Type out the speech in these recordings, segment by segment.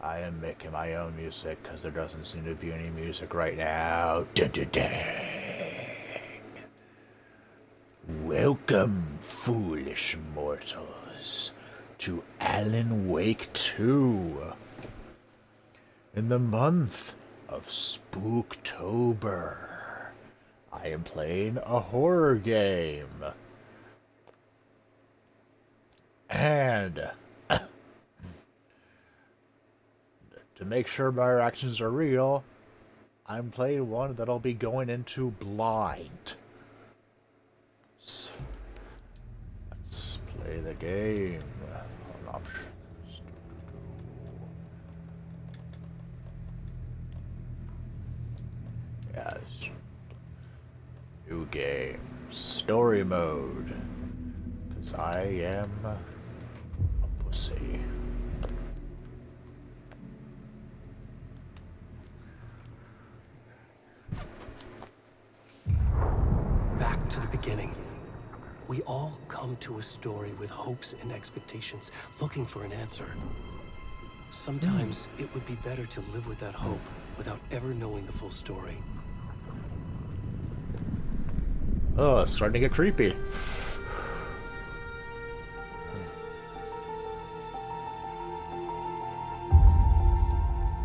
I am making my own music because there doesn't seem to be any music right now. Dun, dun, dun. Welcome, foolish mortals, to Alan Wake 2. In the month of Spooktober, I am playing a horror game. And to make sure my reactions are real, I'm playing one that I'll be going into blind. So, let's play the game. On options. Yes. New game. Story mode. Because I am a pussy. Back to the beginning. We all come to a story with hopes and expectations, looking for an answer. Sometimes it would be better to live with that hope without ever knowing the full story. Oh, it's starting to get creepy.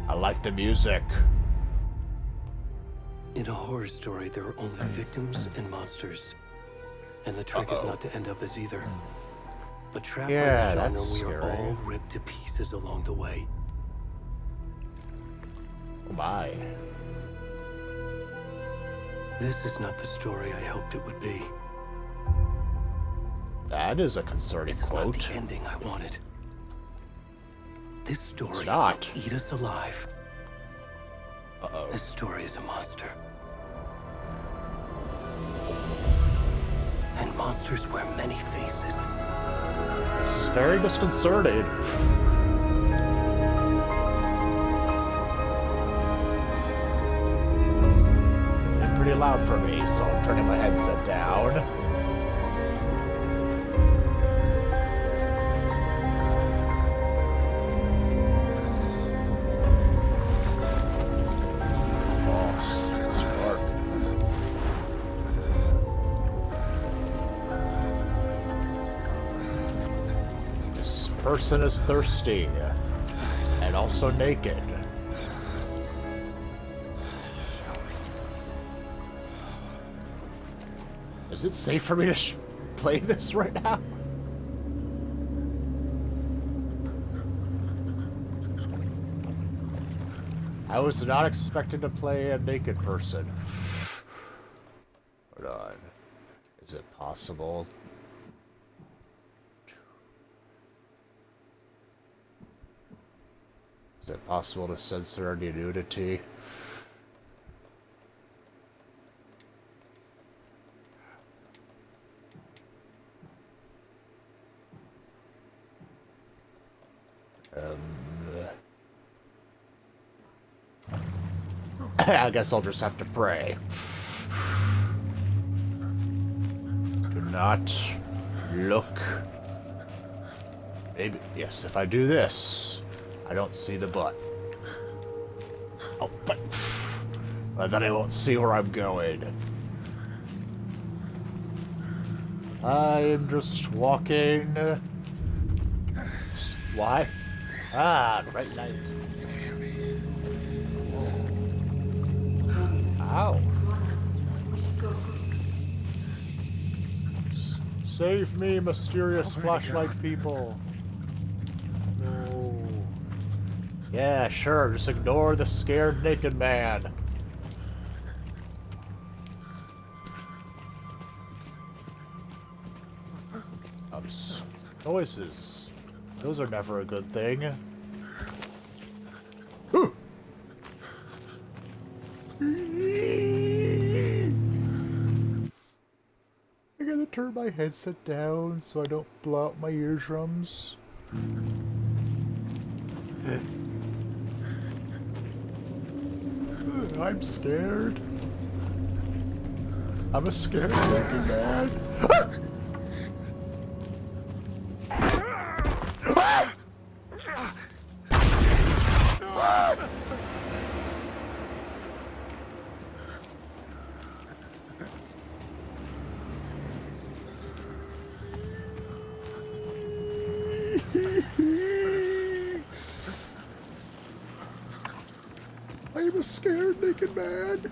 I like the music. In a horror story, there are only victims and monsters. And the trick is not to end up as either. But trapped by the genre, we are all ripped to pieces along the way. Oh my. This is not the story I hoped it would be. That is a concerning quote. This is not the ending I wanted. This story will eat us alive. Uh-oh. This story is a monster. And monsters wear many faces. This is very disconcerting. It's pretty loud for me, so I'm turning my headset down. Person is thirsty and also naked. Is it safe for me to play this right now? I was not expecting to play a naked person. Hold on. Is it possible? Is it possible to censor any nudity? I guess I'll just have to pray. Do not look. Maybe, yes, if I do this, I don't see the butt. Oh, but then I won't see where I'm going. I am just walking. Why? Ah, bright light. Ow. Save me, mysterious flashlight people. No. Yeah, sure, just ignore the scared naked man. Noises. Those are never a good thing. Ooh. I gotta turn my headset down so I don't blow out my eardrums. I'm scared. I'm a scared naked man. I'm a scared naked man.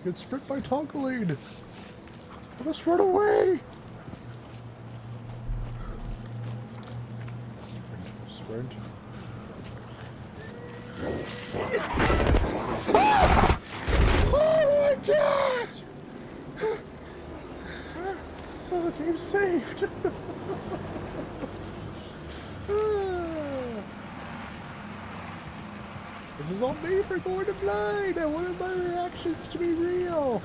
Get sprint by Tonkaline. I must run away. Sprint. Ah! Oh my god! Oh, the game's saved. This is all me for going to blind. I wanted my reactions to be real.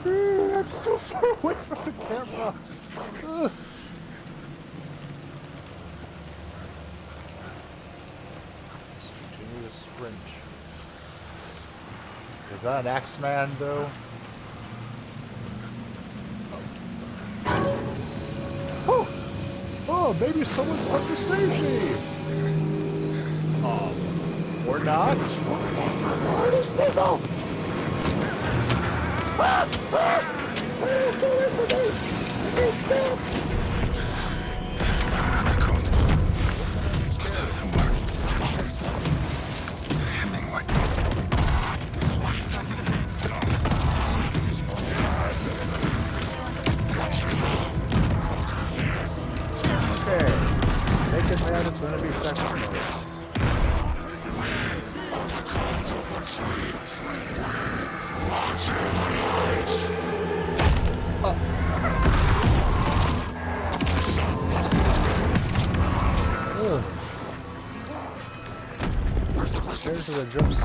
I'm so far away from the camera. Let's continue to sprint. Is that an Axeman, though? Oh! Oh, maybe someone's come to save me! Or not? Where's Snickle? Ah! Ah! Please get away from me! I need stop! Okay. Naked man is going to be second place. There's the jumps.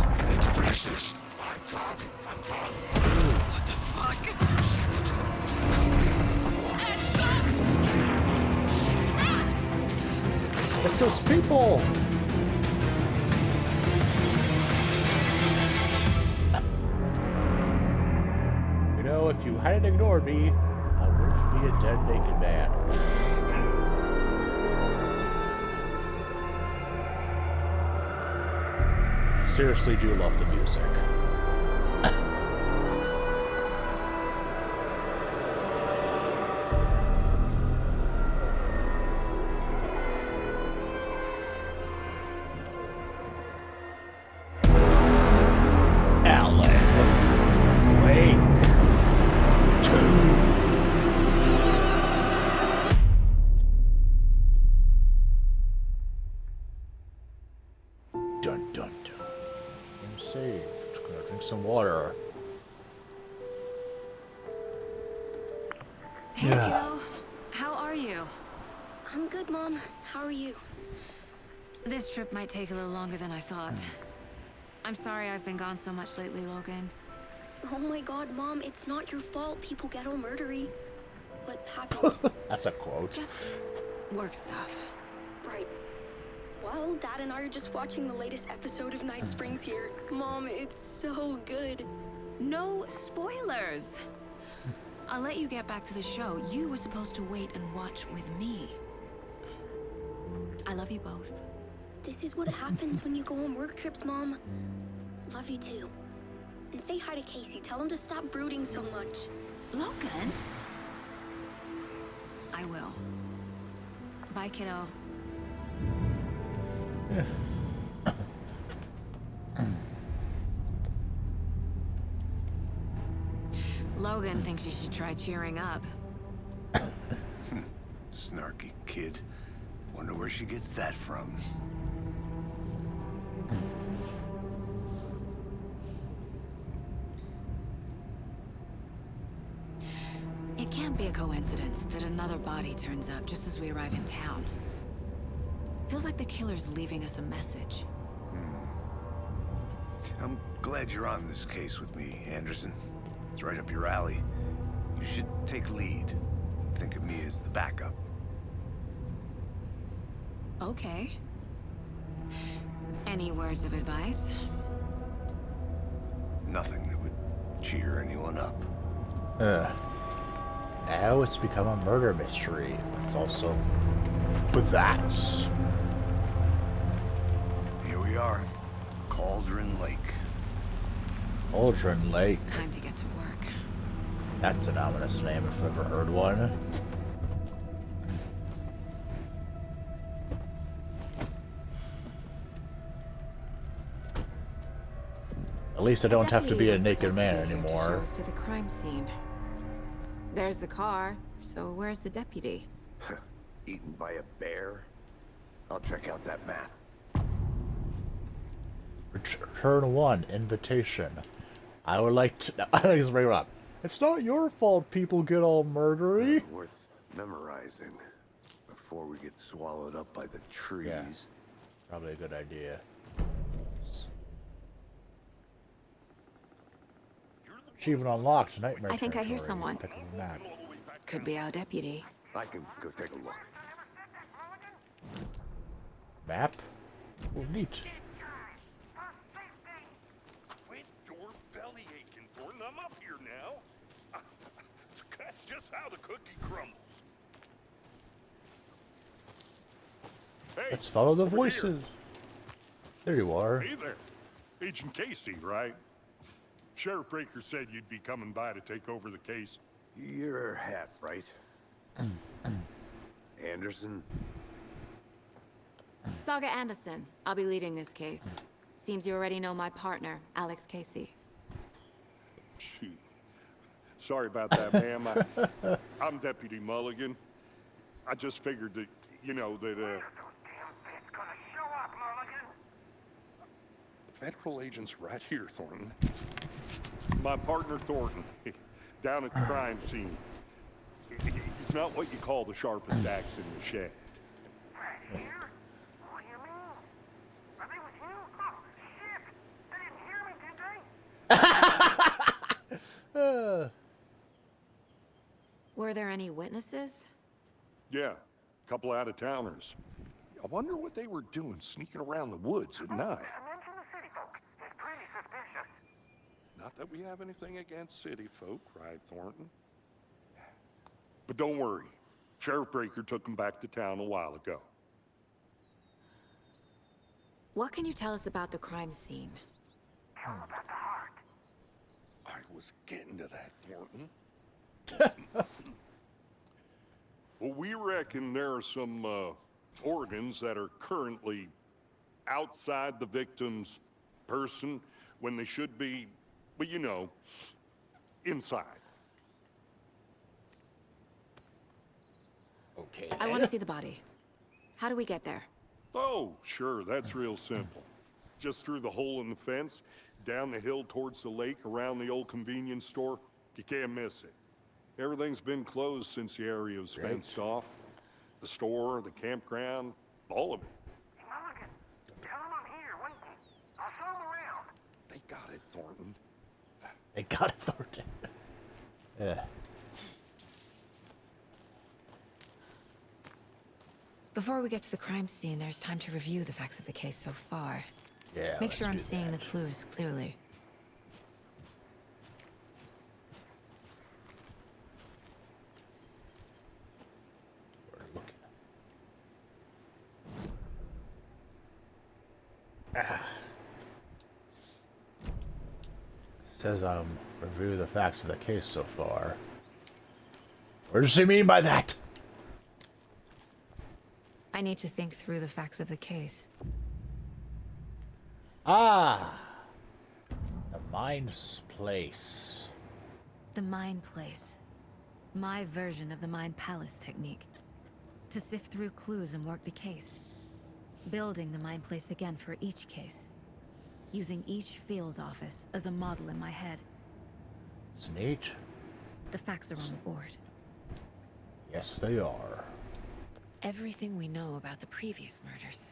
What the fuck? It's those people! You know, if you hadn't ignored me, I wouldn't be a dead naked man. Seriously do love the music. Dun dun dun. I'm saved. Gonna drink some water. Hey, kiddo. How are you? I'm good, Mom. How are you? This trip might take a little longer than I thought. I'm sorry I've been gone so much lately, Logan. Oh my god, Mom, it's not your fault people get all murdery. What happened? That's a quote. Just work stuff. Right. Well, Dad and I are just watching the latest episode of Night Springs here. Mom, it's so good. No spoilers! I'll let you get back to the show. You were supposed to wait and watch with me. I love you both. This is what happens when you go on work trips, Mom. Love you too. And say hi to Casey. Tell him to stop brooding so much. Logan? I will. Bye, kiddo. Logan thinks you should try cheering up. Snarky kid. Wonder where she gets that from. It can't be a coincidence that another body turns up just as we arrive in town. Feels like the killer's leaving us a message. I'm glad you're on this case with me, Anderson. It's right up your alley. You should take lead. Think of me as the backup. Okay. Any words of advice? Nothing that would cheer anyone up. Now it's become a murder mystery. It's also... But that's... are. Cauldron Lake. Cauldron Lake. Time to get to work. That's an ominous name if I've ever heard one. At least I don't have to be a naked man anymore. To show us to the crime scene. There's the car, so where's the deputy? Eaten by a bear? I'll check out that map. Return 1, invitation. I would like to... I think it's bring it up. It's not your fault people get all murdery. Worth memorizing before we get swallowed up by the trees. Yeah. Probably a good idea. Achievement unlocked. Nightmare I think I hear territory. someone. Pick up a map. Could be our deputy. I can go take a look. Map? Oh, neat. Quit your belly aching, Thornton. I'm up here now. That's just how the cookie crumbles. Hey, Let's follow the over voices. here. There you are. Hey there. Agent Casey, right? Sheriff Breaker said you'd be coming by to take over the case. You're half right. Anderson? Saga Anderson. I'll be leading this case. Seems you already know my partner, Alex Casey. Shoot. Sorry about that, ma'am. I'm Deputy Mulligan. I just figured that, you know, that, Federal agents right here, Thornton. My partner, Thornton, down at the crime scene. He's not what you call the sharpest axe in the shed. Right here? What do you mean? Are they with you? Oh, shit! They didn't hear me, did they? Were there any witnesses? Yeah, a couple out-of-towners. I wonder what they were doing sneaking around the woods at night. Mention the city folk. It's pretty suspicious. Not that we have anything against city folk, right, Thornton? But don't worry. Sheriff Breaker took them back to town a while ago. What can you tell us about the crime scene? Tell them about the heart. I was getting to that, Thornton. Well, we reckon there are some organs that are currently outside the victim's person when they should be, well, you know, inside. Okay. I want to see the body. How do we get there? Oh, sure, that's real simple. Just through the hole in the fence, down the hill towards the lake, around the old convenience store. You can't miss it. Everything's been closed since the area was fenced off. The store, the campground, all of it. Mulligan, tell them I'm here, waiting. I'll show them around. They got it, Thornton. They got it, Thornton. Yeah. Before we get to the crime scene, there's time to review the facts of the case so far. Yeah. Make sure I'm let's do seeing that. the clues clearly. We're looking. Says review the facts of the case so far. What does she mean by that? I need to think through the facts of the case. Ah, the mind's place. The Mind Place. My version of the Mind Palace technique. To sift through clues and work the case. Building the Mind Place again for each case. Using each field office as a model in my head. It's neat. The facts are on the board. Yes, they are. Everything we know about the previous murders.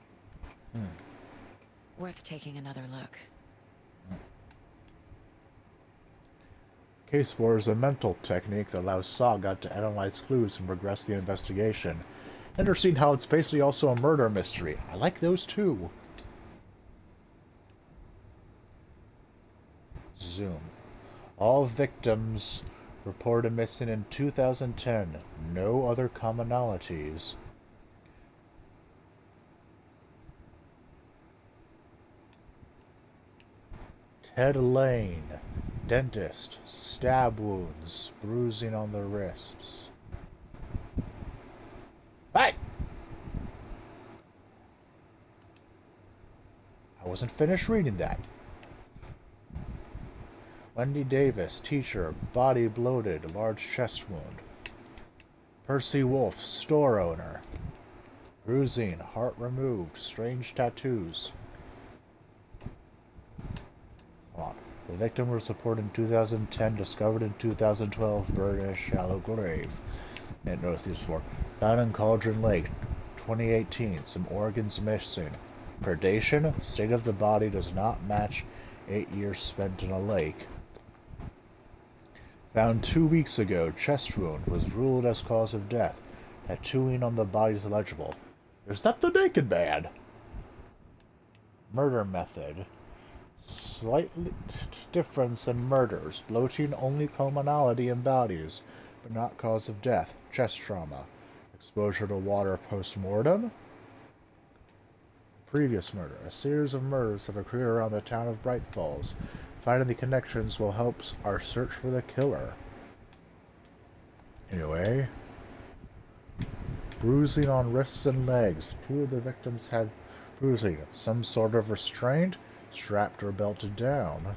Worth taking another look. Case War is a mental technique that allows Saga to analyze clues and progress the investigation. Interesting how it's basically also a murder mystery. I like those too. Zoom. All victims reported missing in 2010. No other commonalities. Ted Lane, dentist, stab wounds, bruising on the wrists. Hey! I wasn't finished reading that. Wendy Davis, teacher, body bloated, large chest wound. Percy Wolf, store owner. Bruising, heart removed, strange tattoos. Hold on. The victim was reported in 2010, discovered in 2012, buried in a shallow grave. Didn't notice these before. Found in Cauldron Lake, 2018. Some organs missing. Predation, state of the body does not match 8 years spent in a lake. Found 2 weeks ago, chest wound, was ruled as cause of death. Tattooing on the body is illegible. Is that the naked man? Murder method. Slightly difference in murders. Bloating only commonality in bodies, but not cause of death. Chest trauma. Exposure to water post-mortem. Previous murder. A series of murders have occurred around the town of Bright Falls. Finding the connections will help our search for the killer. Anyway. Bruising on wrists and legs. 2 of the victims had bruising. Some sort of restraint, strapped or belted down.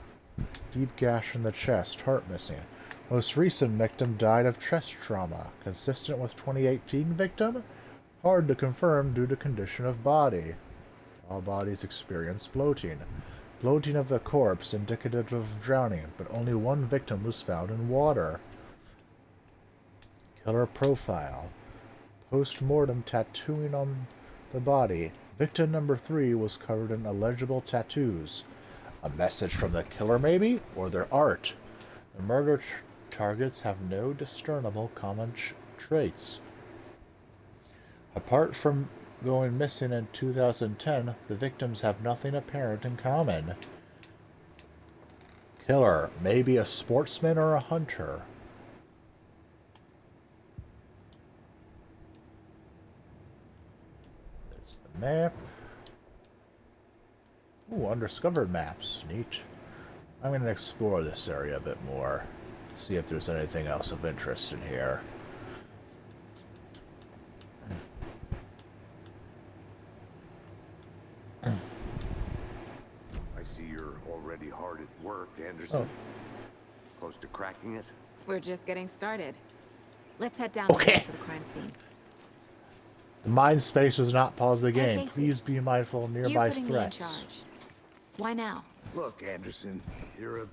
Deep gash in the chest, heart missing. Most recent victim died of chest trauma. Consistent with 2018 victim? Hard to confirm due to condition of body. All bodies experience bloating. Bloating of the corpse indicative of drowning, but only 1 victim was found in water. Killer profile. Post-mortem tattooing on the body. Victim number 3 was covered in illegible tattoos. A message from the killer, maybe? Or their art. The murder targets have no discernible common traits. Apart from going missing in 2010, the victims have nothing apparent in common. Killer, maybe a sportsman or a hunter. There's the map. Ooh, undiscovered maps. Neat. I'm going to explore this area a bit more. See if there's anything else of interest in here. I see you're already hard at work, Anderson. Close to cracking it? We're just getting started. Let's head down Okay. to the crime scene. The mind space does not pause the game. Casey. Please be mindful of You nearby putting me in threats. charge. Why now? Look, Anderson, you're a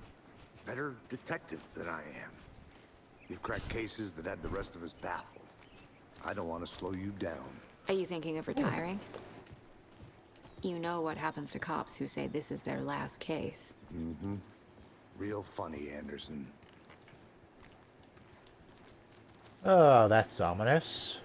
better detective than I am. You've cracked cases that had the rest of us baffled. I don't want to slow you down. Are you thinking of retiring? You know what happens to cops who say this is their last case. Mm-hmm. Real funny, Anderson. Oh, that's ominous.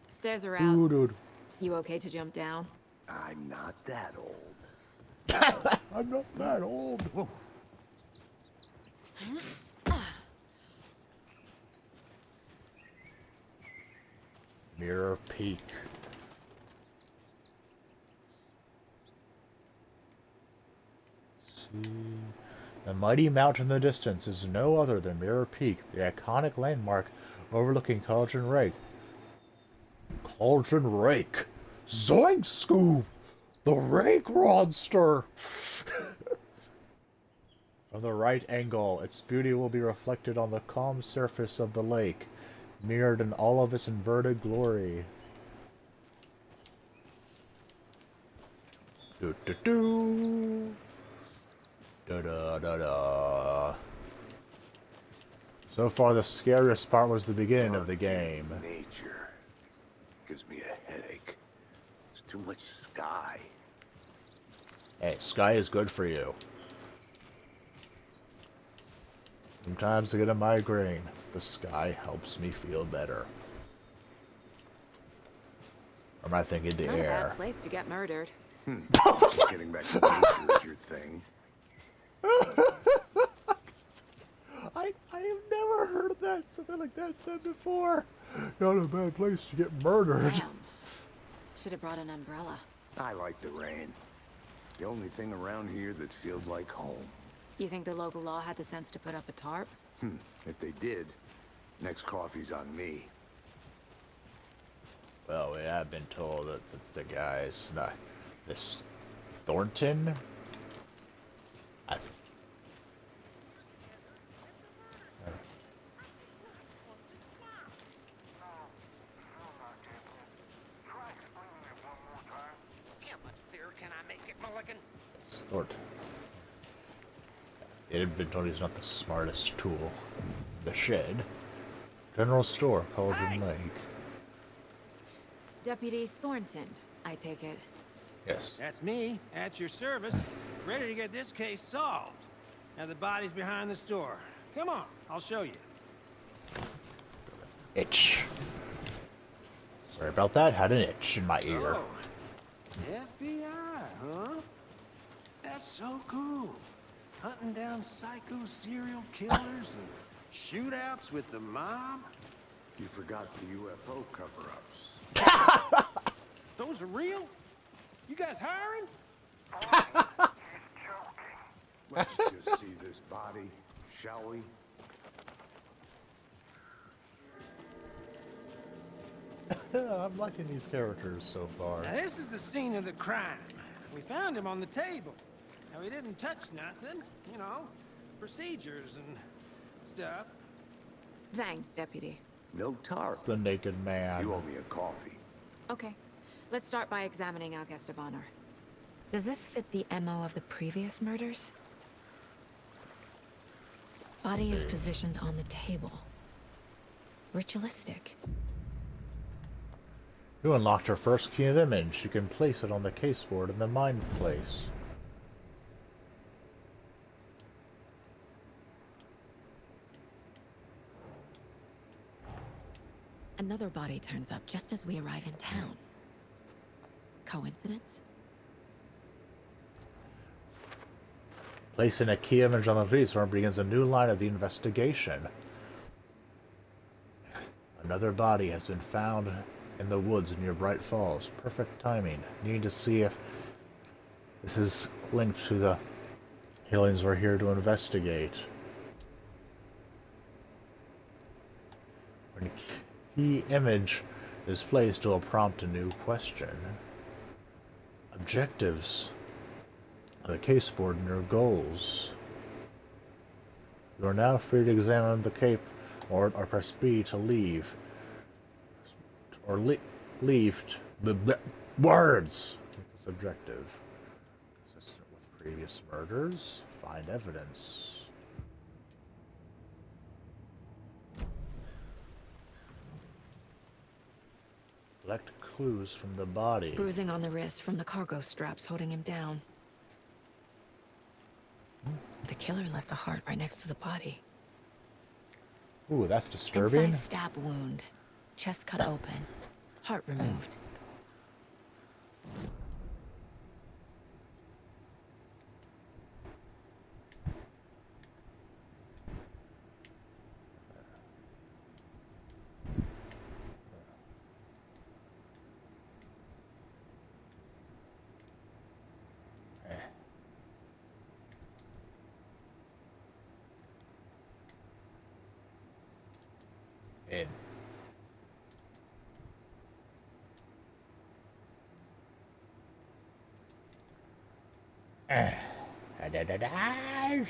Stairs are Ooh, out. dude. You okay to jump down? I'm not that old. I'm not that old. Whoa. Mirror Peak. See. The mighty mountain in the distance is no other than Mirror Peak, the iconic landmark overlooking Cauldron Lake. Cauldron Lake! Zoink Scoop! The Rake Monster! From the right angle, its beauty will be reflected on the calm surface of the lake, mirrored in all of its inverted glory. Do do do. Da da da da. So far, the scariest part was the beginning of the game. Nature gives me a headache. There's too much sky. Hey, sky is good for you. Sometimes I get a migraine. The sky helps me feel better. Or am I thinking the Not a air? bad place to get murdered. Getting back to nature is your thing. I have never heard of that, something like that said before. Not a bad place to get murdered. Damn. Should have brought an umbrella. I like the rain. The only thing around here that feels like home. You think the local law had the sense to put up a tarp? If they did, next coffee's on me. Well, we have been told that the guy's not this Thornton. I. How much clearer can I make it, Mulligan? Thornton. It had been told he's not the smartest tool. The shed. General store, Cauldron Lake. Deputy Thornton, I take it. Yes. That's me, at your service, ready to get this case solved. Now the body's behind the store. Come on, I'll show you. Itch. Sorry about that. Had an itch in my ear. Oh, FBI, huh? That's so cool. Hunting down psycho serial killers and shootouts with the mob. You forgot the UFO cover-ups. Those are real? You guys hiring? Let's just see this body, shall we? I'm liking these characters so far. Now this is the scene of the crime. We found him on the table. Now he didn't touch nothing, you know, procedures and stuff. Thanks, Deputy. No tar. It's the naked man. You owe me a coffee. Okay, let's start by examining our guest of honor. Does this fit the MO of the previous murders? Body is positioned on the table. Ritualistic. You unlocked her first key image. You can place it on the caseboard in the mind place. Another body turns up just as we arrive in town. Coincidence? Placing a key image on the caseboard begins a new line of the investigation. Another body has been found in the woods near Bright Falls. Perfect timing. Need to see if this is linked to the aliens we're here to investigate. When a key image is placed, it will prompt a new question. Objectives of the caseboard and your goals. You are now free to examine the cape or press B to leave. Or leave the words with this objective. Consistent with previous murders. Find evidence. Collect clues from the body. Bruising on the wrist from the cargo straps holding him down. The killer left the heart right next to the body. Ooh, that's disturbing. Incised stab wound. Chest cut open. Heart removed. In. Da-da-da-da.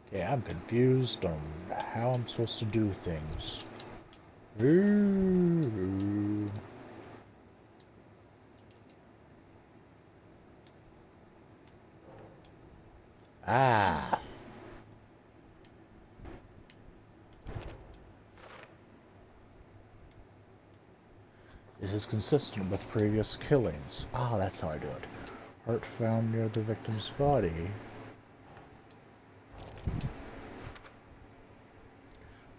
Okay, I'm confused on how I'm supposed to do things. Ooh. Ah. This is consistent with previous killings. Ah, that's how I do it. Heart found near the victim's body.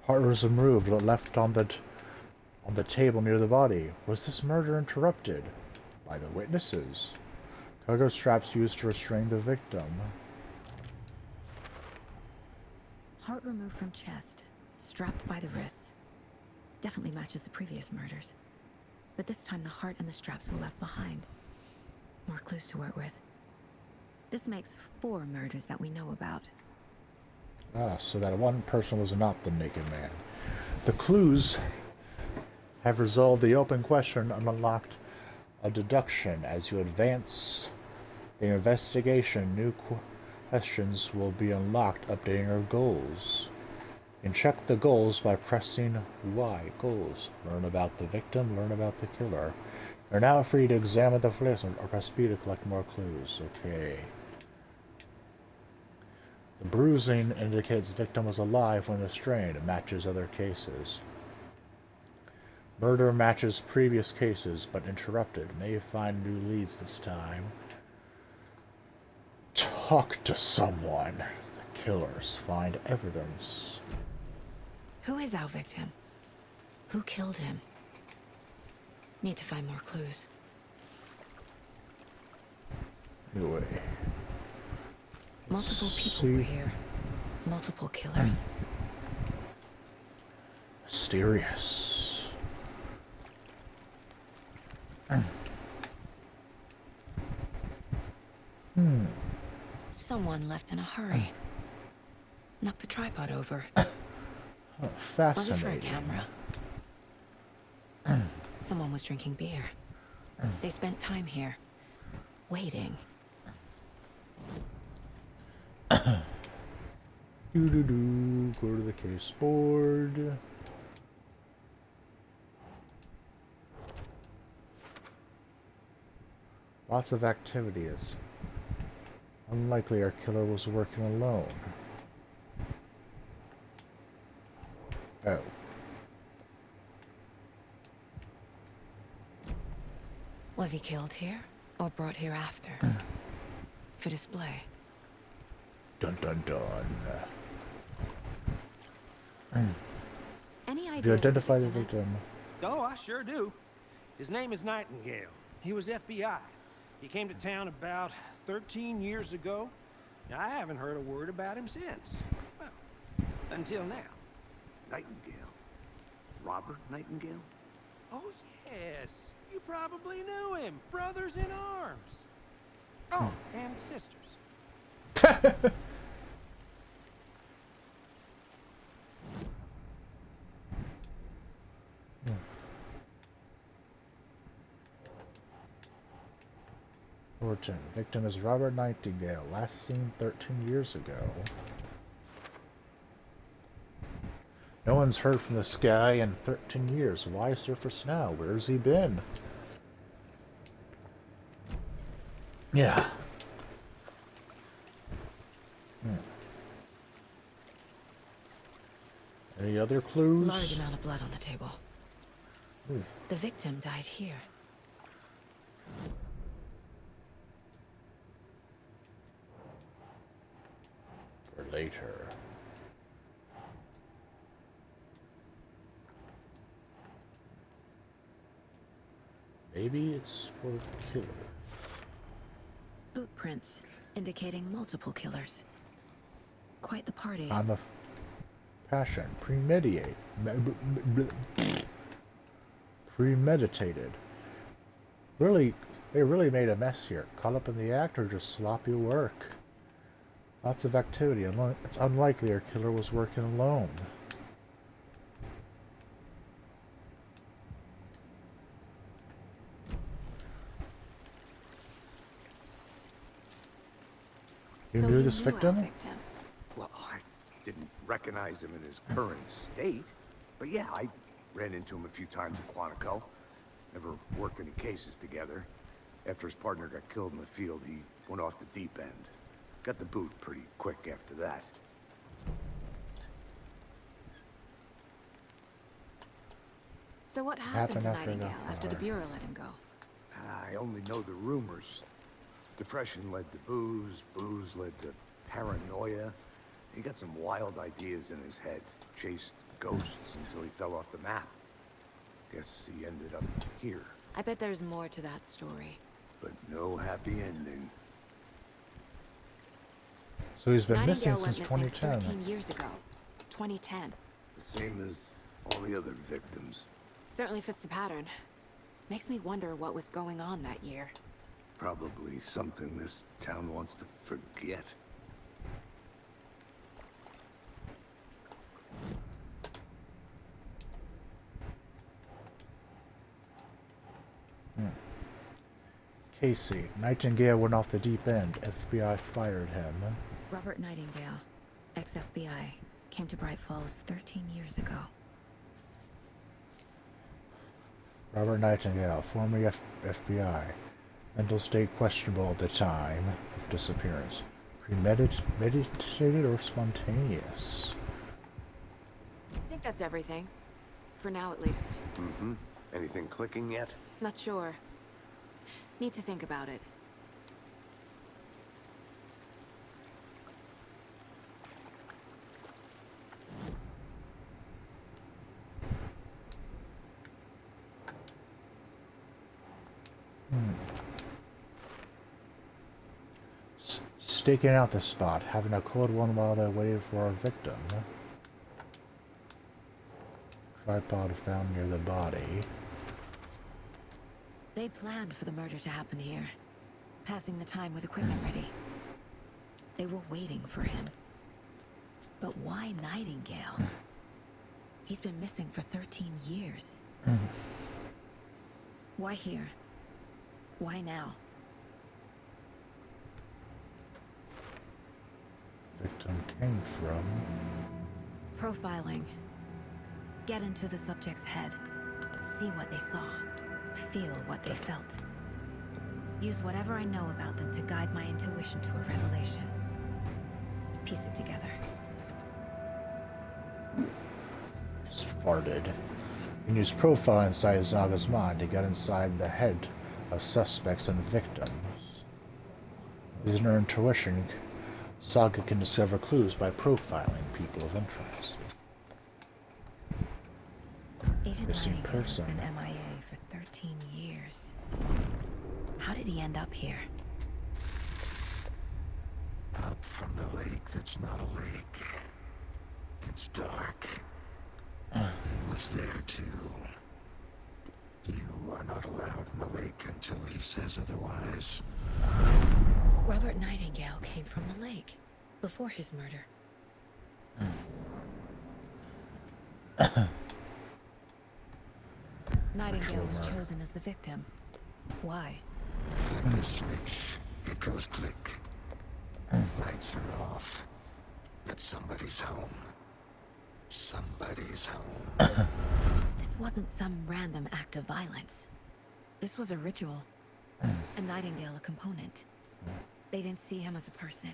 Heart was removed but left on the On the table near the body. Was this murder interrupted? By the witnesses. Cargo straps used to restrain the victim. Heart removed from chest, strapped by the wrists. Definitely matches the previous murders. But this time the heart and the straps were left behind. More clues to work with. This makes 4 murders that we know about. Ah, so that one person was not the naked man. The clues have resolved the open question and unlocked a deduction. As you advance the investigation, new questions will be unlocked, updating our goals. You can check the goals by pressing Y. Goals. Learn about the victim, learn about the killer. You're now free to examine the flips or press B to collect more clues. Okay. The bruising indicates the victim was alive when restrained. It matches other cases. Murder matches previous cases, but interrupted. May find new leads this time. Talk to someone. The killers find evidence. Who is our victim? Who killed him? Need to find more clues. Anyway. Multiple people were here. Multiple killers. Mysterious. Someone left in a hurry. Knocked the tripod over. Oh, Was it for a fascinating. camera? Someone was drinking beer. They spent time here, waiting. Doo-doo-doo. Go to the case board. Lots of activities. Unlikely our killer was working alone. Oh. Was he killed here or brought here after? For display. Dun dun dun. Any idea? Have you who the identified the victim is? victim? Oh, I sure do. His name is Nightingale. He was FBI. He came to town about 13 years ago. I haven't heard a word about him since. Well, until now. Nightingale? Robert Nightingale? Oh, yes. You probably knew him. Brothers in arms. Oh, and sisters. Origin. Victim is Robert Nightingale. Last seen 13 years ago. No one's heard from this guy in 13 years. Why surface now? Where's he been? Yeah. Any other clues? Large amount of blood on the table. Ooh. The victim died here. For later. Maybe it's for the killer. Boot prints indicating multiple killers. Quite the party. I'm a passion. Premeditated. Really, they really made a mess here. Caught up in the act or just sloppy work? Lots of activity. It's unlikely our killer was working alone. You So knew he this our victim? Well, I didn't recognize him in his current state. But yeah, I ran into him a few times in Quantico. Never worked any cases together. After his partner got killed in the field, he went off the deep end. Got the boot pretty quick after that. So what happened to after the Nightingale after the fire. Bureau let him go? I only know the rumors. Depression led to booze, booze led to paranoia. He got some wild ideas in his head, chased ghosts until he fell off the map. Guess he ended up here, I bet there's more to that story. but no happy ending. So he's been Nightingale missing went since missing 2010. 13 years ago. 2010. The same as all the other victims. Certainly fits the pattern. Makes me wonder what was going on that year. Probably something this town wants to forget. Casey, Nightingale went off the deep end. FBI fired him. Robert Nightingale, ex-FBI, came to Bright Falls 13 years ago. Robert Nightingale, former FBI. Mental state questionable at the time of disappearance. Premeditated or spontaneous? I think that's everything. For now, at least. Mm-hmm. Anything clicking yet? Not sure. Need to think about it. Staking out the spot, having a cold one while they waited for a victim. Tripod found near the body. They planned for the murder to happen here. Passing the time with equipment ready. They were waiting for him. But why Nightingale? He's been missing for 13 years. Why here? Why now? Victim came from. Profiling. Get into the subject's head. See what they saw. Feel what they felt. Use whatever I know about them to guide my intuition to a revelation. Piece it together. Just farted. And use profile inside Zaga's mind to get inside the head of suspects and victims. Using her intuition, Saga can discover clues by profiling people of interest. Agent Missing Nightingale has person. been MIA for 13 years. How did he end up here? Up from the lake that's not a lake. It's dark. He was there too. You are not allowed in the lake until he says otherwise. Robert Nightingale came from the lake before his murder. Nightingale was chosen as the victim. Why? Flip the switch. It goes click. Lights are off. But somebody's home. Somebody's home. This wasn't some random act of violence. This was a ritual. And Nightingale a component. They didn't see him as a person.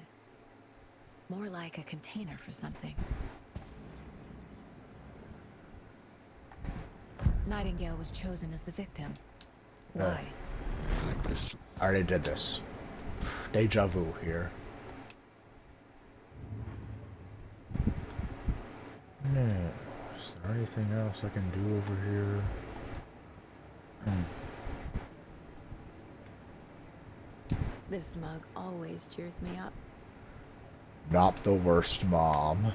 More like a container for something. Nightingale was chosen as the victim. Why? Flip this. I already did this. Deja vu here. No. Is there anything else I can do over here? This mug always cheers me up. Not the worst, Mom.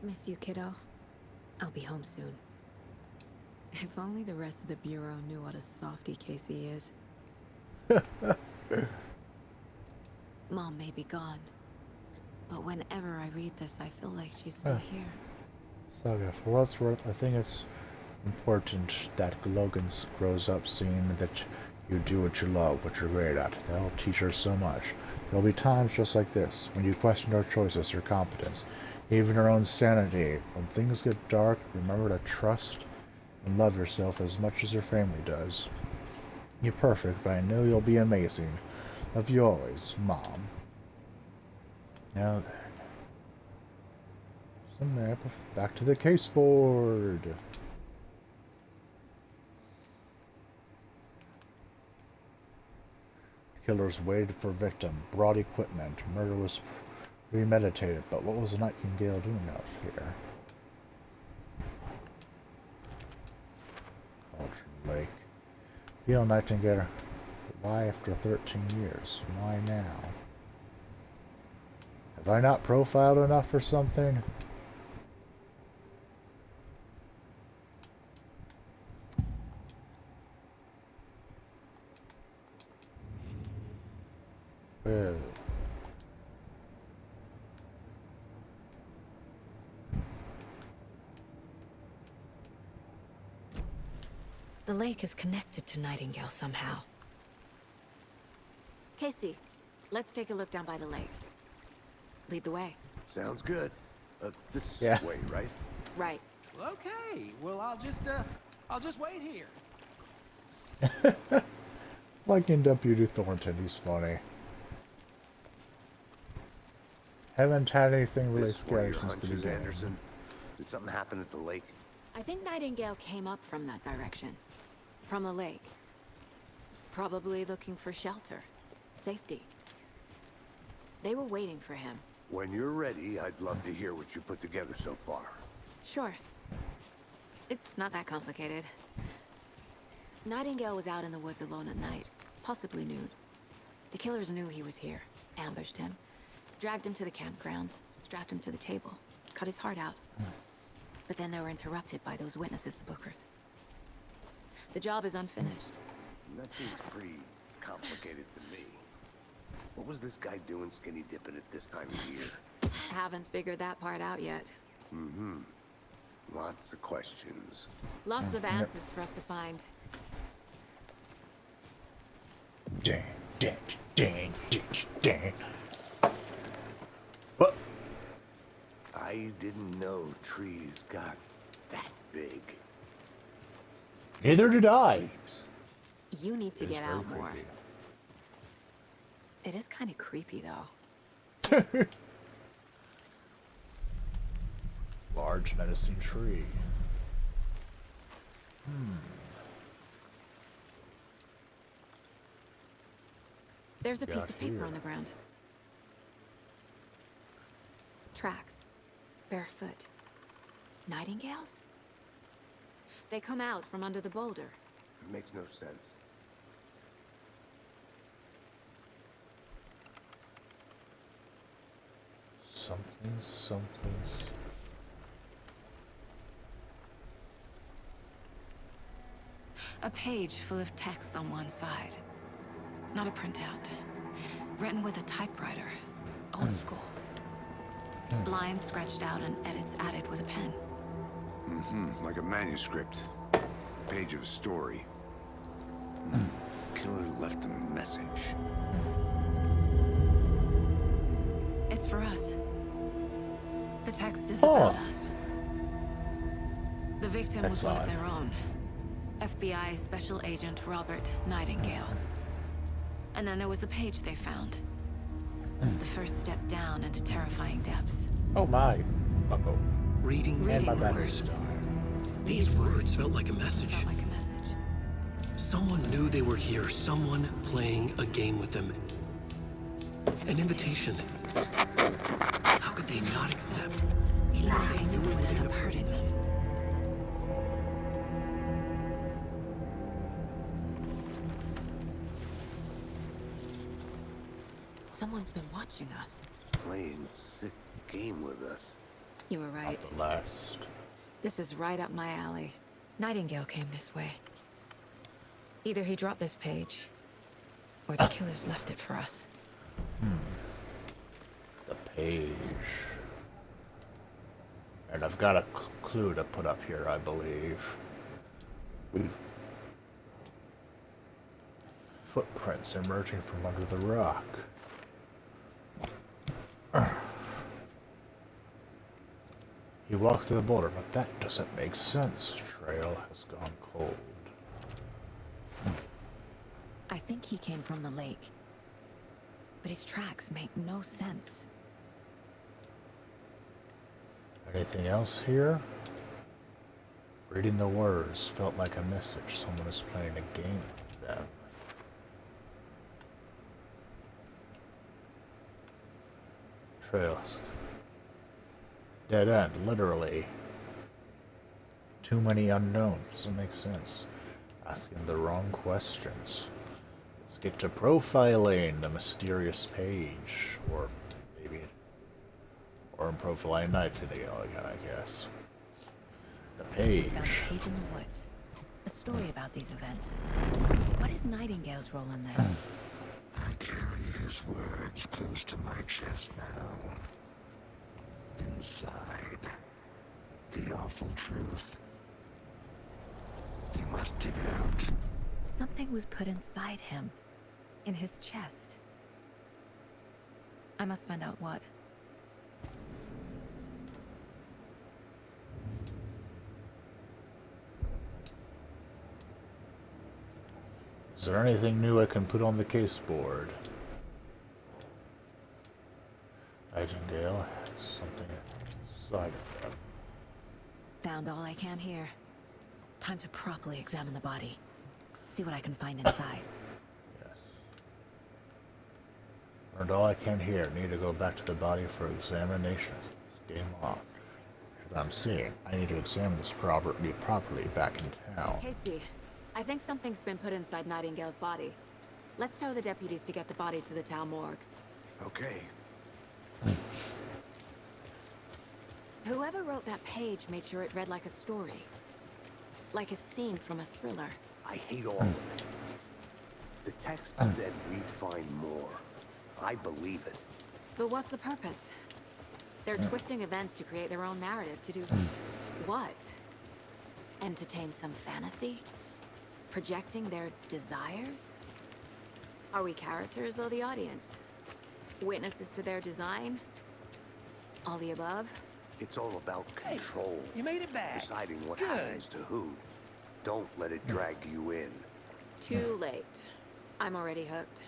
Miss you, kiddo. I'll be home soon. If only the rest of the Bureau knew what a softy Casey is. Mom may be gone, but whenever I read this, I feel like she's still here. Saga, for what it's worth, I think it's important that Logan grows up seeing that you do what you love, what you're great at. That'll teach her so much. There'll be times just like this, when you question her choices, her competence, even her own sanity. When things get dark, remember to trust and love yourself as much as your family does. You're perfect, but I know you'll be amazing. Love you always, Mom. Now then. Some map. Back to the case board. Killers waited for victim, brought equipment. Murder was premeditated, but what was Nightingale doing out here? Cauldron Lake. Theo Nightingale. Why after 13 years? Why now? Have I not profiled enough or something? Well. The lake is connected to Nightingale somehow. Casey, let's take a look down by the lake. Lead the way. Sounds good. This Yeah. way, right? Right. Well, okay. Well, I'll just wait here. Liking Deputy Thornton, he's funny. Haven't had anything really This one of scary your since the hunches, beginning. Anderson? Did something happen at the lake? I think Nightingale came up from that direction. From the lake. Probably looking for shelter. Safety. They were waiting for him. When you're ready, I'd love to hear what you put together so far. Sure. It's not that complicated. Nightingale was out in the woods alone at night, possibly nude. The killers knew he was here, ambushed him, dragged him to the campgrounds, strapped him to the table, cut his heart out. But then they were interrupted by those witnesses, the Bookers. The job is unfinished. That seems pretty complicated to me. What was this guy doing skinny dipping at this time of year? Haven't figured that part out yet. Mm-hmm. Lots of questions. Lots of answers for us to find. Dang, dang, dang, dang, dang. What? I didn't know trees got that big. Neither did I. Leaves. You need to It is get very out more. creepy. It is kind of creepy, though. Large menacing tree. There's a Got piece of paper here? on the ground. Tracks. Barefoot. Nightingales? They come out from under the boulder. It makes no sense. Something's. A page full of text on one side. Not a printout. Written with a typewriter. Old school. Lines scratched out and edits added with a pen. Mm-hmm. Like a manuscript. Page of a story. Killer left a message. It's for us. The text is Oh. about us. The victim was That's one of odd. their own. FBI Special Agent Robert Nightingale. And then there was the page they found. The first step down into terrifying depths. Oh my. Uh-oh. Reading And Reading my the back words. is these words felt like a message. Felt like a message. Someone knew they were here. Someone playing a game with them. An invitation. How could they not accept? Even if they knew it would end up hurting them. Someone's been watching us. Playing a sick game with us. You were right. At the last. This is right up my alley. Nightingale came this way. Either he dropped this page, or the killers left it for us. The page. And I've got a clue to put up here, I believe. Footprints emerging from under the rock. He walks to the boulder, but that doesn't make sense. Trail has gone cold. I think he came from the lake. But his tracks make no sense. Anything else here? Reading the words felt like a message. Someone is playing a game with them. Trails. Dead end, literally. Too many unknowns. Doesn't make sense. Asking the wrong questions. Let's get to profiling the mysterious page. Or maybe... Or in profiling Nightingale again, I guess. The page. Found a page in the woods. A story about these events. What is Nightingale's role in this? I carry his words close to my chest now. Inside, the awful truth. You must dig it out. Something was put inside him. In his chest. I must find out what. Is there anything new I can put on the case board? Nightingale has something inside of them. Found all I can here. Time to properly examine the body. See what I can find inside. Yes. Learned all I can here. Need to go back to the body for examination. Game off. As I'm seeing, I need to examine this property back in town. Casey, I think something's been put inside Nightingale's body. Let's tell the deputies to get the body to the town morgue. Okay. Whoever wrote that page made sure it read like a story. Like a scene from a thriller. I hate all of it. The text said we'd find more. I believe it. But what's the purpose? They're twisting events to create their own narrative to do what? Entertain some fantasy? Projecting their desires? Are we characters or the audience? Witnesses to their design? All the above? It's all about control. You made it back. Deciding what Good. happens to who. Don't let it drag you in. Too late. I'm already hooked.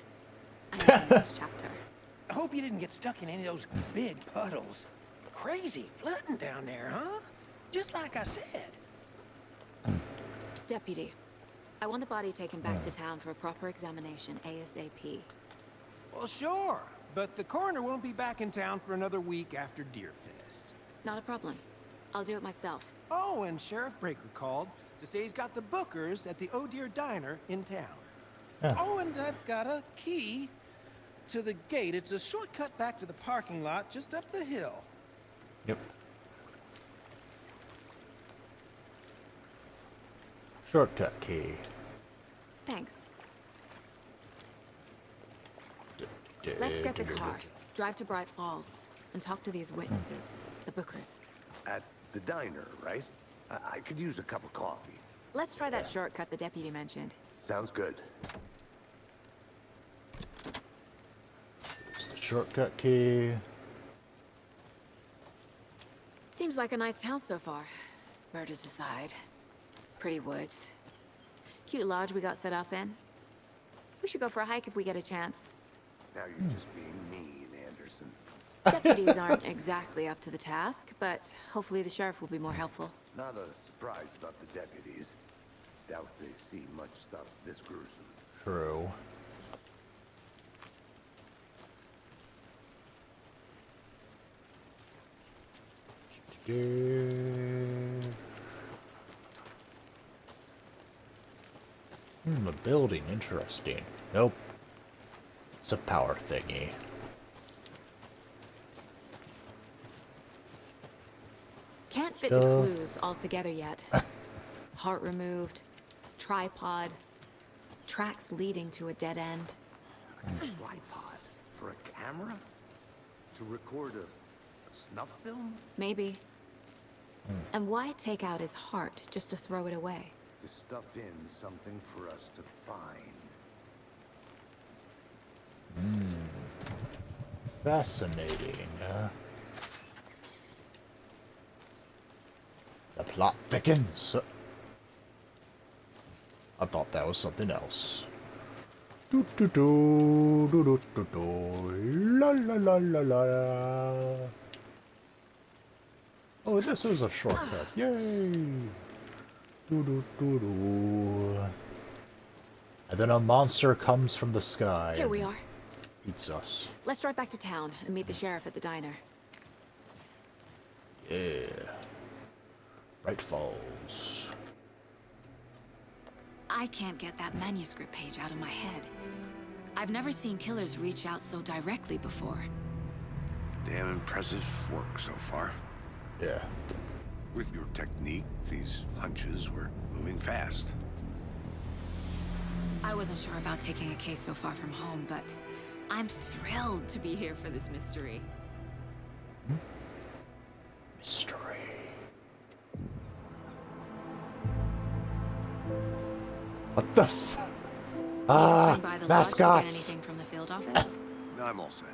I need the next chapter. I hope you didn't get stuck in any of those big puddles. Crazy flooding down there, huh? Just like I said. Deputy, I want the body taken back to town for a proper examination ASAP. Well, sure. But the coroner won't be back in town for another week after Deerfest. Not a problem. I'll do it myself. Oh, and Sheriff Breaker called to say he's got the Bookers at the Oh Dear Diner in town. Yeah. Oh, and I've got a key to the gate. It's a shortcut back to the parking lot just up the hill. Yep. Shortcut key. Thanks. Let's get the car, drive to Bright Falls, and talk to these witnesses, the Bookers. At the diner, right? I could use a cup of coffee. Let's try that shortcut the deputy mentioned. Sounds good. It's the shortcut key. Seems like a nice town so far. Murders aside. Pretty woods. Cute lodge we got set up in. We should go for a hike if we get a chance. Now you're just being mean, Anderson. Deputies aren't exactly up to the task, but hopefully the sheriff will be more helpful. Not a surprise about the deputies. Doubt they see much stuff this gruesome. True. A building, interesting. Nope. It's a power thingy. Can't fit the clues all together yet. Heart removed, tripod, tracks leading to a dead end. A tripod? For a camera? To record a snuff film? Maybe. And why take out his heart just to throw it away? To stuff in something for us to find. Fascinating. The plot thickens. I thought that was something else. Do do do do do do do la la la la la. Oh, this is a shortcut! Yay! Do do do do. And then a monster comes from the sky. Here we are. Eats us. Let's drive back to town and meet the sheriff at the diner. Yeah. Bright Falls. I can't get that manuscript page out of my head. I've never seen killers reach out so directly before. Damn impressive work so far. Yeah. With your technique, these hunches were moving fast. I wasn't sure about taking a case so far from home, but I'm thrilled to be here for this mystery. Mystery. What the f- Ah, Swing by the lodge to get mascots! anything from the field office? No, I'm all set.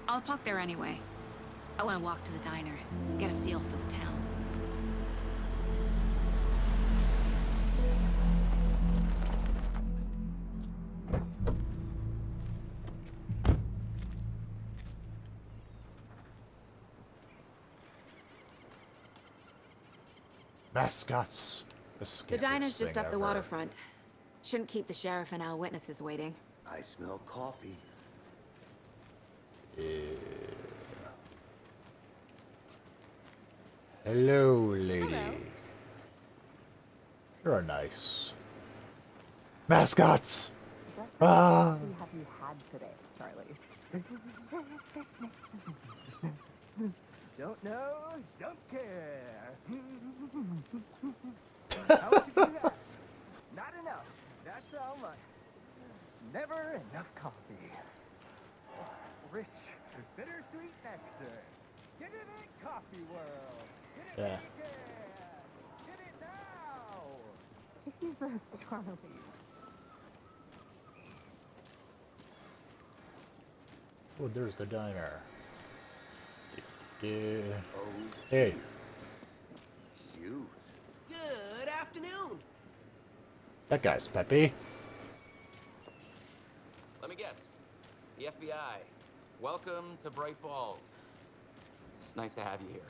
I'll park there anyway. I want to walk to the diner, get a feel for the town. Mascots. The diner's just up the waterfront. Shouldn't keep the sheriff and our witnesses waiting. I smell coffee. Hello, lady. Hello. You're nice. Mascots! Ah! What have you had today, Charlie? Don't know, don't care. How would you do that? Not enough. That's all much. Never enough coffee. Rich, bittersweet nectar. Get it in, coffee world. Get it, Yeah. Get it now. Jesus, Charlie. Oh, there's the diner. Yeah. Oh, Hey. cute. Good afternoon. That guy's peppy. Let me guess. The FBI. Welcome to Bright Falls. It's nice to have you here.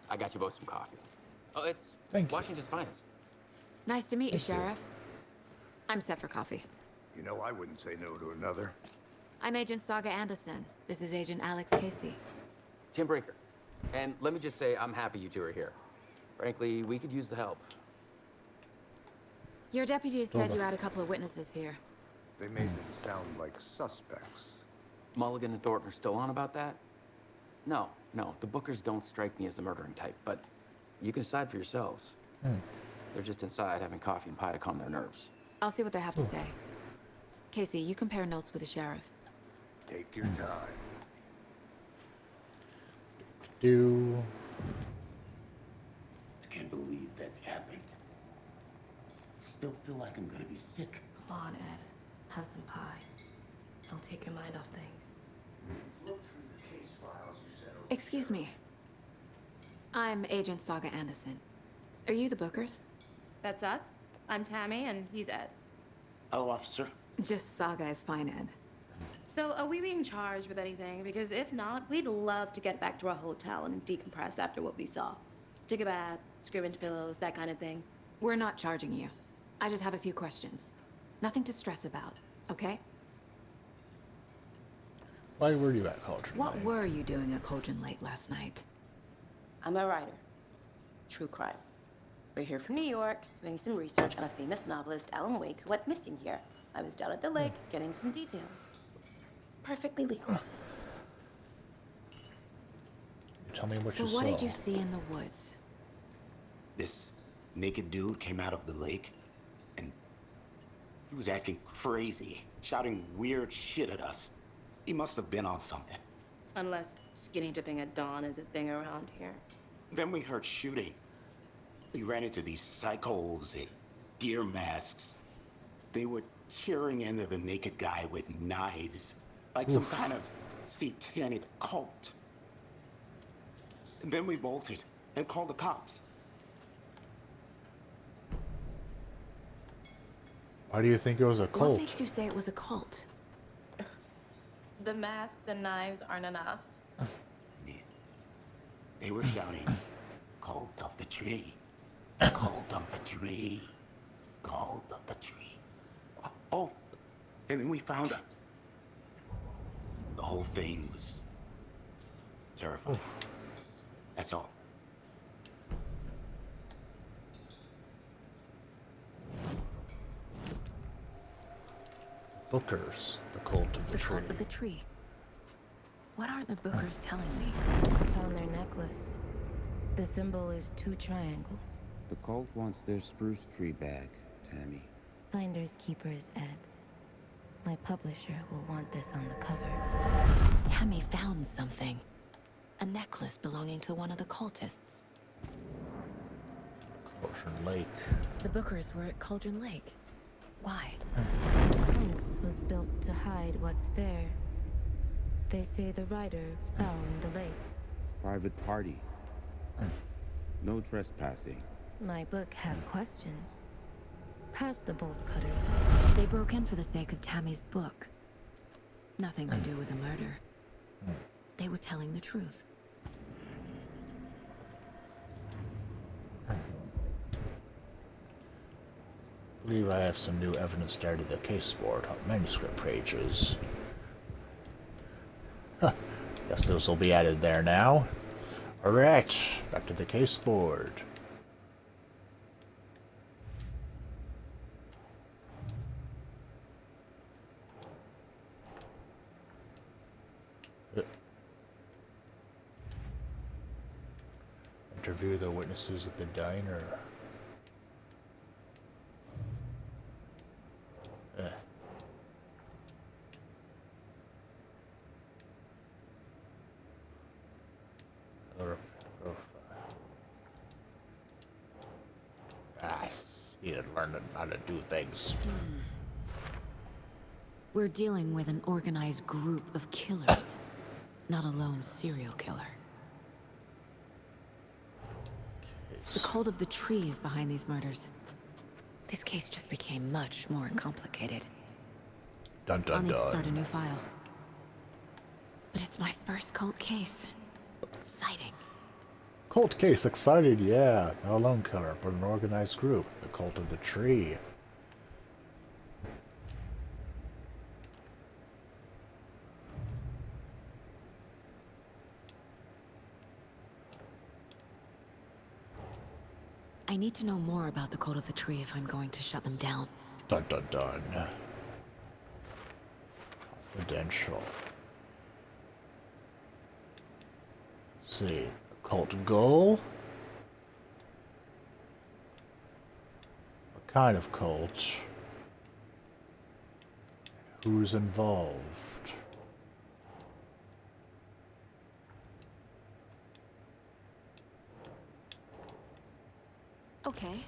I got you both some coffee. Oh, it's Thank you. Washington's finest. Nice to meet you, Thank you. Sheriff. I'm set for coffee. You know, I wouldn't say no to another. I'm Agent Saga Anderson. This is Agent Alex Casey. Tim Breaker. And let me just say, I'm happy you two are here. Frankly, we could use the help. Your deputies said Over. you had a couple of witnesses here. They made them sound like suspects. Mulligan and Thornton are still on about that? No, the Bookers don't strike me as the murdering type, but you can decide for yourselves. They're just inside having coffee and pie to calm their nerves. I'll see what they have to say. Casey, you compare notes with the sheriff. Take your time. Do. I can't believe that happened. I still feel like I'm gonna be sick. Come on, Ed. Have some pie. It'll take your mind off things. Look through the case files you said. Excuse me. I'm Agent Saga Anderson. Are you the Bookers? That's us. I'm Tammy, and he's Ed. Hello, officer. Just Saga is fine, Ed. So, are we being charged with anything? Because if not, we'd love to get back to our hotel and decompress after what we saw. Take a bath, scream into pillows, that kind of thing. We're not charging you. I just have a few questions. Nothing to stress about, okay? Why were you at college? What tonight? were you doing at Cogent late last night? I'm a writer. True crime. We're here from New York, doing some research on a famous novelist, Alan Wake, who went missing here. I was down at the lake, getting some details. Perfectly legal. Tell me what So you saw. what did you see in the woods? This naked dude came out of the lake, and he was acting crazy, shouting weird shit at us. He must have been on something. Unless skinny dipping at dawn is a thing around here. Then we heard shooting. We ran into these psychos in deer masks. They were tearing into the naked guy with knives, like some kind of satanic cult. And then we bolted and called the cops. Why do you think it was a What cult? makes you say it was a cult? The masks and knives aren't on us. Yeah. They were shouting, "Cult of the tree, cult of the tree, cult of the tree." Oh, and then we found whole thing was terrifying. That's all. Bookers, the cult of the tree. Cult of the tree. What are the Bookers telling me? I found their necklace. The symbol is 2 triangles. The cult wants their spruce tree back, Tammy. Finders keepers, Ed. My publisher will want this on the cover. Tammy found something. A necklace belonging to one of the cultists. Cauldron Lake. The Bookers were at Cauldron Lake. Why? The fence was built to hide what's there. They say the rider fell in the lake. Private party. No trespassing. My book has questions. Past the bolt cutters. They broke in for the sake of Tammy's book. Nothing to do with a murder. They were telling the truth. I believe I have some new evidence to add to the case board on manuscript pages. Huh. Guess those will be added there now. Alright, back to the case board. Interview the witnesses at the diner. Need to learn how to do things. We're dealing with an organized group of killers, not a lone serial killer. The cult of the tree is behind these murders. This case just became much more complicated. Dun dun I'll need to dun. start a new file. But it's my first cult case. Exciting. Cult case, excited, yeah. Not a lone killer, but an organized group. The cult of the tree. I need to know more about the cult of the tree if I'm going to shut them down. Dun dun dun. Confidential. Let's see. Cult goal? What kind of cult? Who's involved? Okay.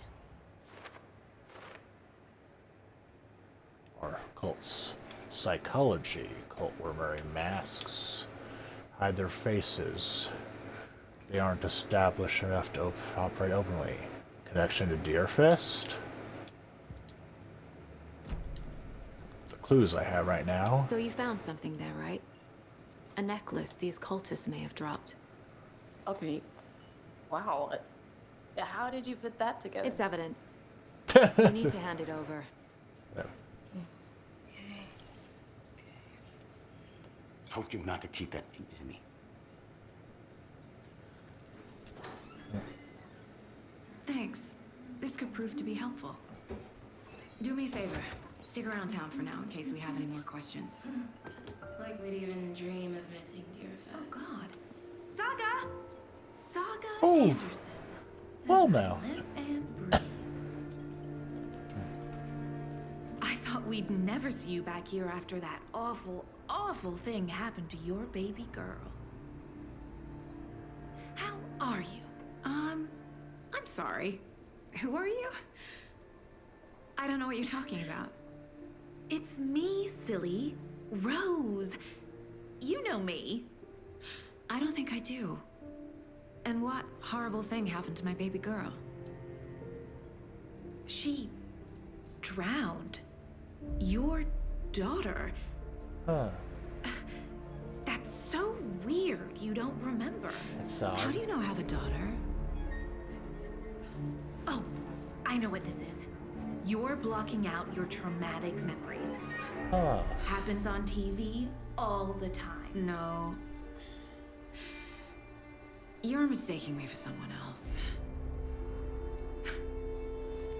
Or cults. Psychology. Cult were wearing masks. Hide their faces. They aren't established enough to operate openly. Connection to Deerfist? The clues I have right now. So you found something there, right? A necklace these cultists may have dropped. Okay. Wow. How did you put that together? It's evidence. You need to hand it over. Told you not to keep that thing to me. Thanks. This could prove to be helpful. Do me a favor. Stick around town for now in case we have any more questions. Like we'd even dream of missing Deerfest. Oh, God. Saga! Saga Oh. Anderson. Well now. Live and breathe. I thought we'd never see you back here after that awful, awful thing happened to your baby girl. How are you? I'm sorry. Who are you? I don't know what you're talking about. It's me, silly. Rose. You know me. I don't think I do. And what horrible thing happened to my baby girl? She drowned. Your daughter. Huh. That's so weird you don't remember. That's odd. How do you know I have a daughter? Oh, I know what this is. You're blocking out your traumatic memories. Huh. Happens on TV, all the time. No. You're mistaking me for someone else.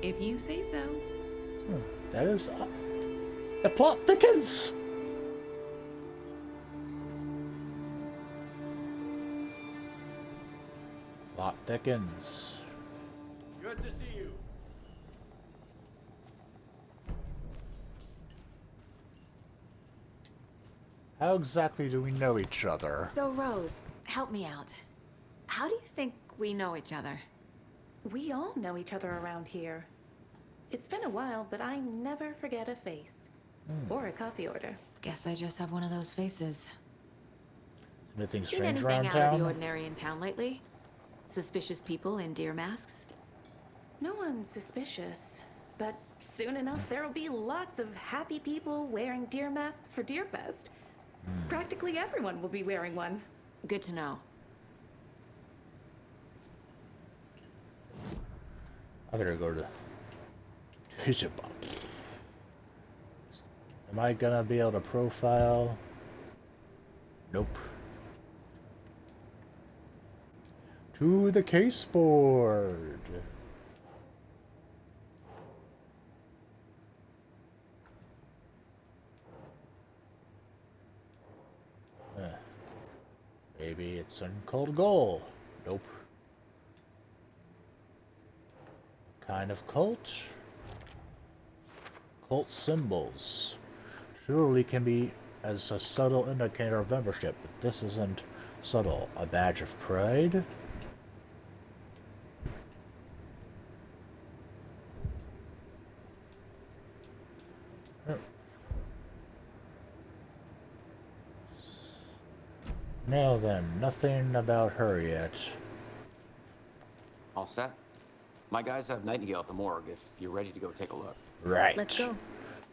If you say so. That is... the plot thickens! Plot thickens. Good to see you. How exactly do we know each other? So, Rose, help me out. How do you think we know each other? We all know each other around here. It's been a while, but I never forget a face. Or a coffee order. Guess I just have one of those faces. Anything Seen strange anything around out town? of the ordinary in town lately? Suspicious people in deer masks? No one's suspicious. But soon enough, there'll be lots of happy people wearing deer masks for Deerfest. Practically everyone will be wearing one. Good to know. I better go to Pizza Bob. Am I gonna be able to profile? Nope. To the case board. Maybe it's an cult goal. Nope. Kind of cult? Cult symbols. Surely can be as a subtle indicator of membership, but this isn't subtle. A badge of pride? Now then, nothing about her yet. All set? My guys have Nightingale at the morgue if you're ready to go take a look. Right. Let's go.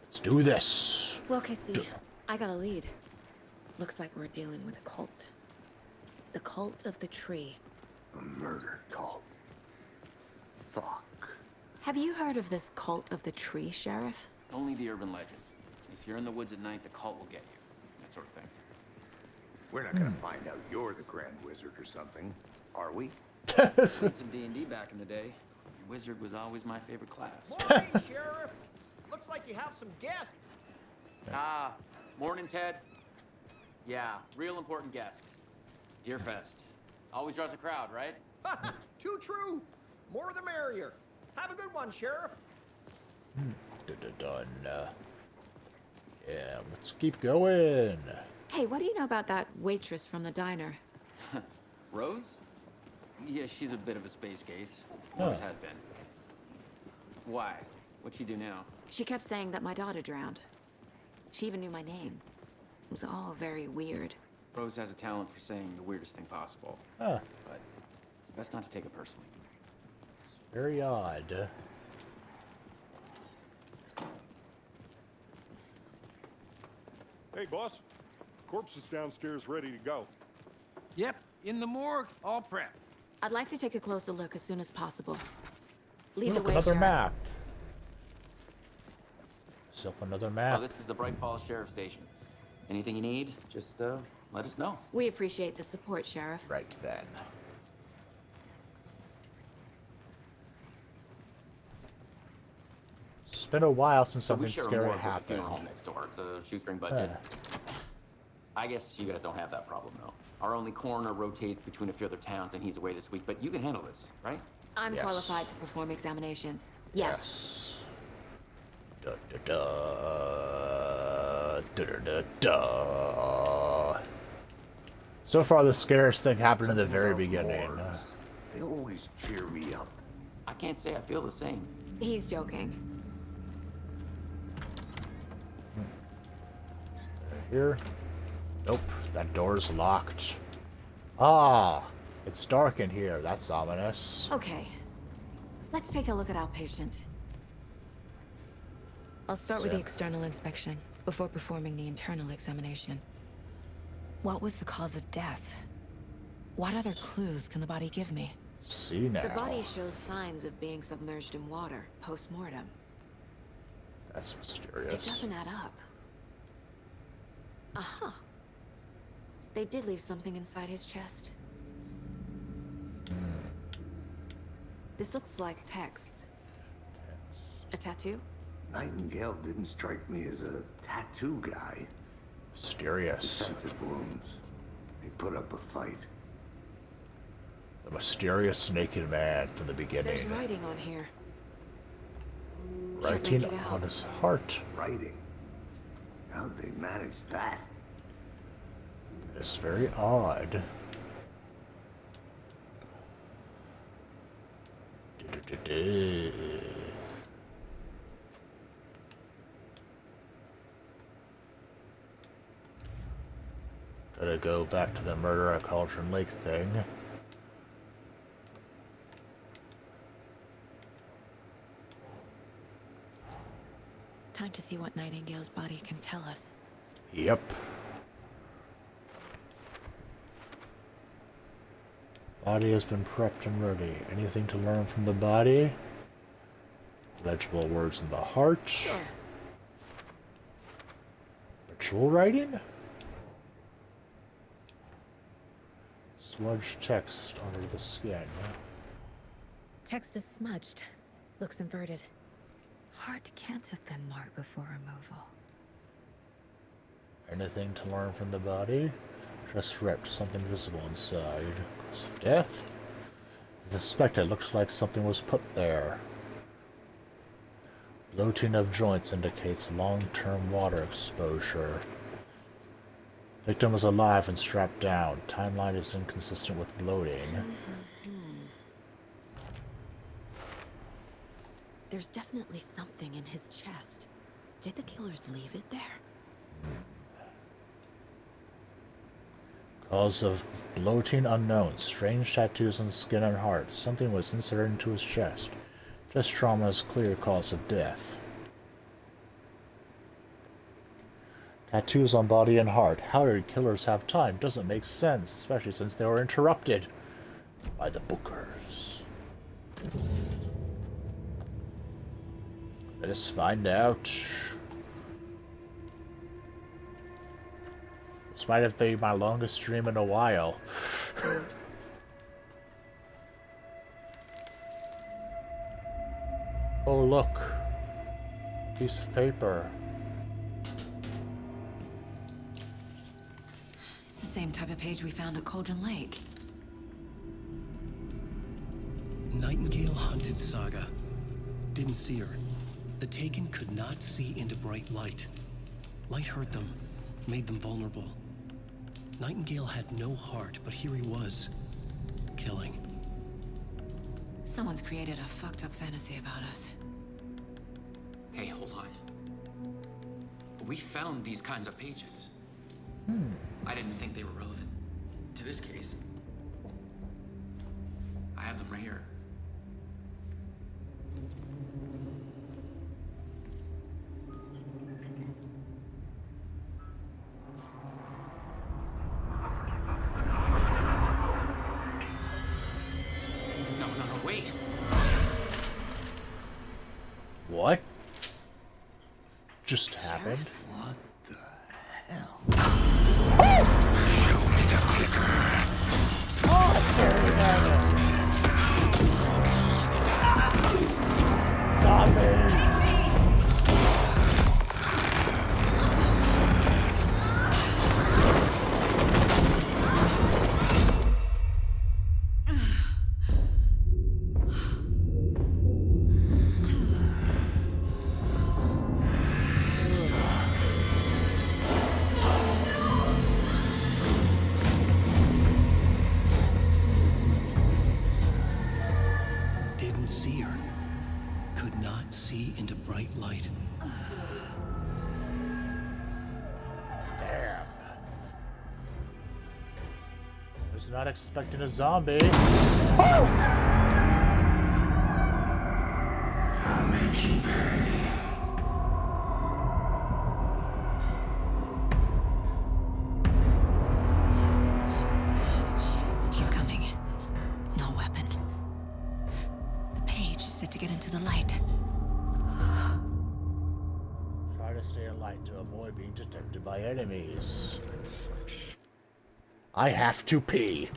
Let's do this. Well, Casey, I got a lead. Looks like we're dealing with a cult. The cult of the tree. A murder cult. Fuck. Have you heard of this cult of the tree, Sheriff? Only the urban legend. If you're in the woods at night, the cult will get you. That sort of thing. We're not gonna find out you're the Grand Wizard or something, are we? Played some D&D back in the day. Wizard was always my favorite class. Morning, Sheriff. Looks like you have some guests. Ah, morning, Ted. Yeah, real important guests. Deerfest. Always draws a crowd, right? Too true. More the merrier. Have a good one, Sheriff. Done. Yeah, let's keep going. Hey, what do you know about that waitress from the diner? Rose? Yeah, she's a bit of a space case. Always has been. Why? What'd she do now? She kept saying that my daughter drowned. She even knew my name. It was all very weird. Rose has a talent for saying the weirdest thing possible. Huh. But it's best not to take it personally. Very odd. Hey, boss. Corpse is downstairs ready to go. Yep, in the morgue, all prepped. I'd like to take a closer look as soon as possible. Lead Look, the way, another Sheriff. map. Still another map. Oh, this is the Bright Falls Sheriff Station. Anything you need, just let us know. We appreciate the support, Sheriff. Right then. It's been a while since So we something share a scary morgue with a happened. funeral home next door. It's a shoestring budget. I guess you guys don't have that problem, though. Our only coroner rotates between a few other towns, and he's away this week. But you can handle this, right? I'm Yes. qualified to perform examinations. Yes. Da, da, da. Da, da, da, da. So far, the scariest thing happened in the very beginning. They always cheer me up. I can't say I feel the same. He's joking. Here. Nope, that door's locked. Ah, it's dark in here. That's ominous. Okay. Let's take a look at our patient. I'll start with the external inspection before performing the internal examination. What was the cause of death? What other clues can the body give me? See now. The body shows signs of being submerged in water post-mortem. That's mysterious. It doesn't add up. Aha. They did leave something inside his chest. This looks like text. A tattoo? Nightingale didn't strike me as a tattoo guy. Mysterious. Defensive wounds. He put up a fight. The mysterious naked man from the beginning. There's writing on here. Writing on his heart. Writing? How'd they manage that? It's very odd. Gotta go back to the murder at Cauldron Lake thing. Time to see what Nightingale's body can tell us. Yep. Body has been prepped and ready. Anything to learn from the body? Legible words in the heart. Sure. Ritual writing? Smudged text under the skin. Text is smudged. Looks inverted. Heart can't have been marked before removal. Anything to learn from the body? Just ripped, something visible inside. Cause of death? I suspect it looks like something was put there. Bloating of joints indicates long-term water exposure. Victim was alive and strapped down. Timeline is inconsistent with bloating. There's definitely something in his chest. Did the killers leave it there? Cause of bloating unknown. Strange tattoos on skin and heart. Something was inserted into his chest. Just trauma is clear cause of death. Tattoos on body and heart. How did killers have time? Doesn't make sense, especially since they were interrupted by the Bookers. Let us find out. This might have been my longest stream in a while. Oh look. Piece of paper. It's the same type of page we found at Cauldron Lake. Nightingale hunted Saga. Didn't see her. The Taken could not see into bright light. Light hurt them, made them vulnerable. Nightingale had no heart, but here he was, killing. Someone's created a fucked up fantasy about us. Hey, hold on. We found these kinds of pages. I didn't think they were relevant to this case. I have them right here. No, wait. What just happened? What the hell? Show me the clicker. Zombies! Didn't see her. Could not see into bright light. Damn. Was not expecting a zombie. I'll make you pay. He's coming. No weapon. The page is set to get into the light. Try to stay in light to avoid being detected by enemies. I have to pee.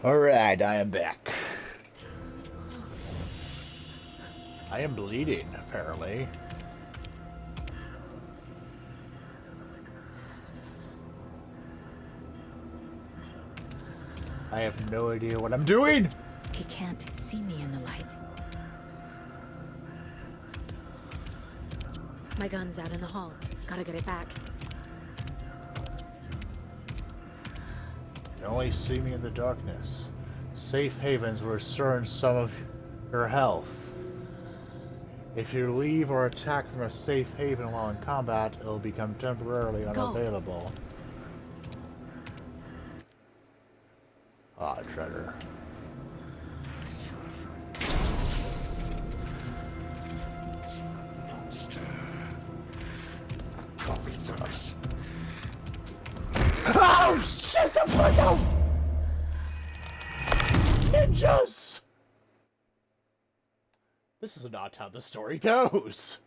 Alright, I am back. I am bleeding, apparently. I have no idea what I'm doing! He can't see me in the light. My gun's out in the hall. Gotta get it back. You only see me in the darkness. Safe havens will restore some of your health. If you leave or attack from a safe haven while in combat, it'll become temporarily unavailable. Ah, treasure. Oh shit! I'm going down! Ninjas! This is not how the story goes.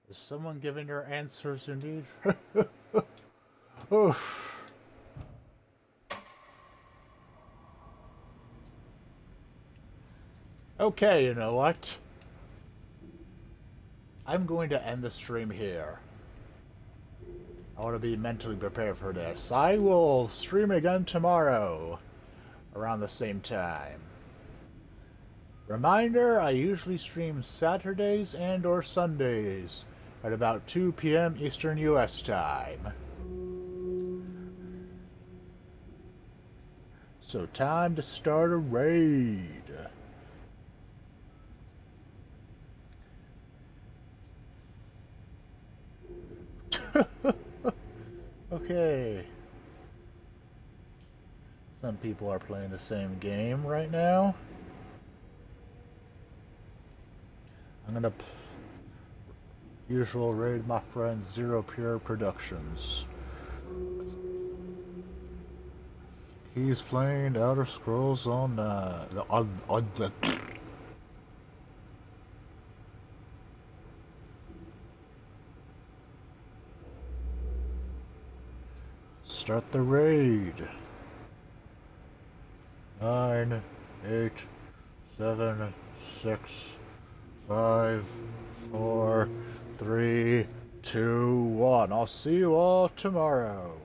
Is someone giving your answers indeed? Oof. Okay, you know what? I'm going to end the stream here. I want to be mentally prepared for this. I will stream again tomorrow around the same time. Reminder, I usually stream Saturdays and or Sundays at about 2 p.m. Eastern US time. So time to start a raid. Okay. Some people are playing the same game right now. I'm gonna usual raid my friend Zero Pure Productions. He's playing Elder Scrolls on the start the raid. 9, 8, 7, 6, 5, 4, 3, 2, 1. I'll see you all tomorrow.